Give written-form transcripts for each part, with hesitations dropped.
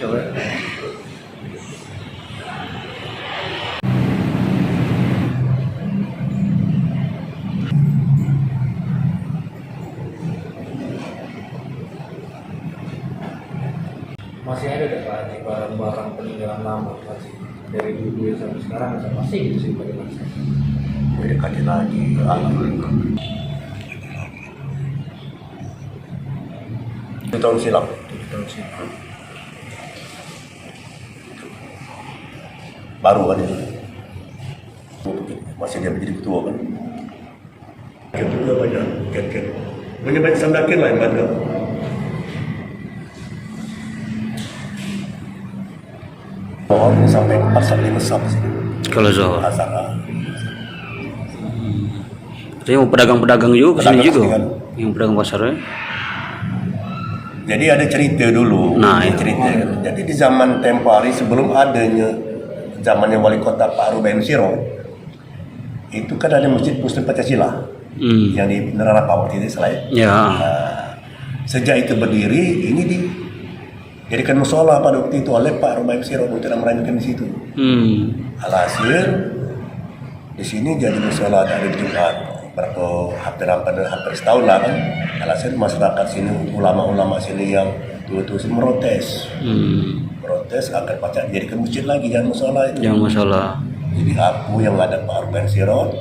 Coba. Masih ada deh Pak di barang-barang peninggalan lama masih dari dulu sampai sekarang masih gitu sih Pak Mas. Mendekati lagi alam. Itu tahun silam. Baru kan itu. Masih dia menjadi ketua kan. Ketua banyak, banyak sandakin lah yang banyak. Pohon sampai pasar 5 sih. Kalau Zohor. Pasar. Yang pedagang-pedagang juga kesini juga. Kan? Yang pedagang pasarnya. Jadi ada cerita dulu. Nah, ya. Cerita. Jadi di zaman tempo hari sebelum adanya zamannya wali kota Pak Ruben Siro, itu kan ada masjid Muslim Pancasila yang di Nerara Pawat itu selain. Ya. Sejak itu berdiri, ini dijadikan musola pada waktu itu oleh Pak Ruben Siro untuk merayakan di situ. Alhasil di sini jadi musola dari Jumat. Hampir setahun lah kan. Alasan masyarakat sini, ulama-ulama sini yang tua-tua sini protes agar pacak jadi ke masjid lagi, jangan musola itu. Yang masalah. Jadi aku yang ada Pak Ruben Sirot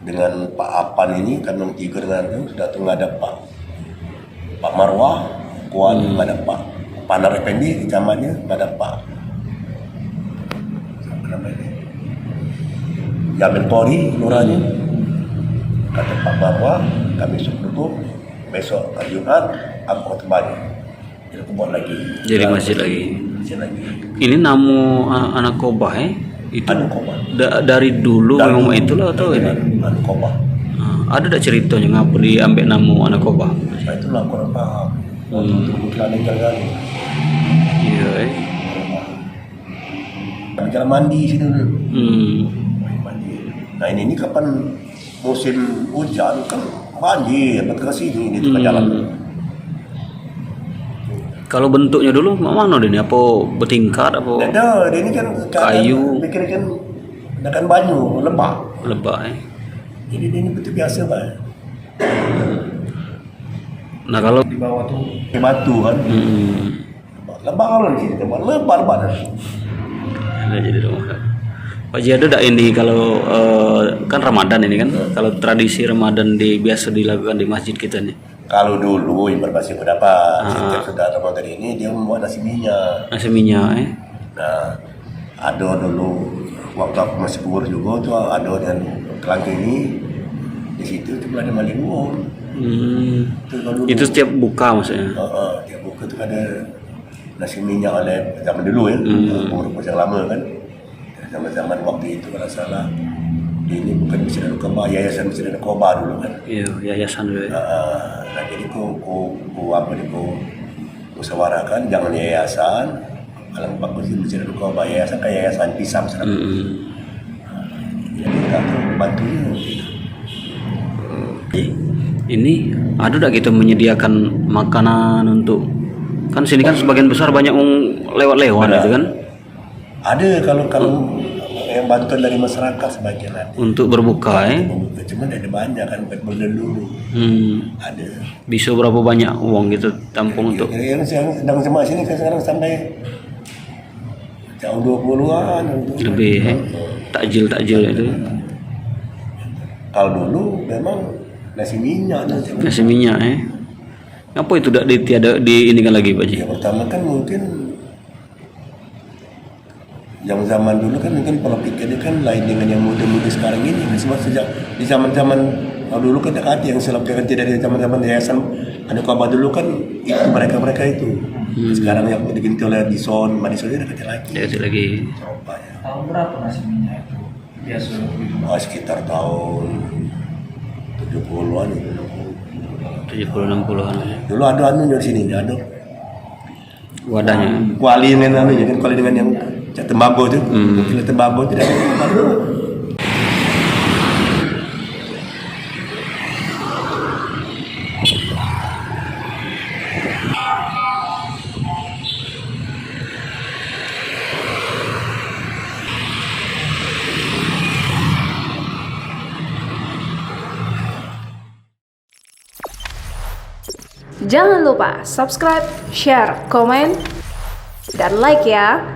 dengan Pak Apan ini kan tiga dengan itu sudah tuh ada Pak Marwah, Kuan ada Pak Panar Effendi zamannya ada Pak apa namanya Yamin Pori Nurani. Kata Pak Marwah, kami tutup besok hari Jumat, aku kembali. Jadi aku buat lagi. Jadi masjid lagi. Masjid lagi. Ini namu anak Kobah itu Anak Kobah. Dari dulu memang itulah atau ini? Anak Kobah. Ada tak ceritanya ngapa diambil namu anak Kobah? Nah itulah kurang paham. Untuk kebetulan yang kali. Iya. Kami jalan mandi sini dulu. Mandi. Nah ini kapan musim hujan kan banjir, betul sini itu jalan. Kalau bentuknya dulu mana ini? Apa bertingkat apa? Ada, dia ini kan kayu. Bikin kan dengan banyu lebah. Lebah. Jadi dia ini betul biasa Pak. Nah kalau Di bawah tuh batu kan. Lebah kalau di sini tempat lebah. Ada jadi rumah. Pak Ji ada tak ini kalau kan Ramadan ini kan, kalau tradisi Ramadan biasa dilakukan di masjid kita nih? Kalau dulu yang berbasis pendapat, setiap sudah Ramadan ini dia membuat nasi minyak. Nasi minyak Nah, ada dulu waktu aku masih pengurus juga tuh ada dan kelangking ini di situ itu ada malimun. Itu setiap buka maksudnya? Tiap buka tuh ada nasi minyak oleh zaman dulu ya, pengurus yang lama kan. Zaman waktu itu kalau salah ini bukan Masjid Al-Qoba, Yayasan Masjid Al-Qoba dulu kan. Iya, yayasan dulu. Nah jadi ku musyawarahkan jangan yayasan, kalau bagus Masjid Al-Qoba yayasan kayak yayasan pisang sekarang. Jadi kita tuh bantunya. Ini ada tak kita menyediakan makanan untuk kan sini kan sebagian besar banyak lewat-lewat gitu kan? Ada kalau yang bantuan dari masyarakat sebagian ada. Untuk berbuka Cuma ada banyak kan buat dulu. Ada. Bisa berapa banyak uang gitu tampung untuk? Yang sedang jemaah sini kan sekarang sampai jauh 20-an lebih takjil itu. Kalau dulu memang nasi minyak. Nasi minyak Apa itu tidak tiada di ini kan lagi Pak Ji? Ya pertama kan mungkin yang zaman dulu kan mungkin pola pikirnya kan lain dengan yang muda-muda sekarang ini. Sebab sejak di zaman-zaman dulu kan ada yang selebihnya dari zaman-zaman yayasan Al-Qoba dulu kan itu mereka itu. Sekarang yang diganti oleh Madison dia dekat lagi. Dekat lagi. Coba ya. Tahun berapa nasi minyak itu? Biasa Sekitar tahun 70-an itu. 70-60-an. Dulu ada dari sini ada wadahnya. Kuali dengan kuali dengan yang tembakau itu. Mungkin tembakau tidak ada. Jangan lupa subscribe, share, komen, dan like ya.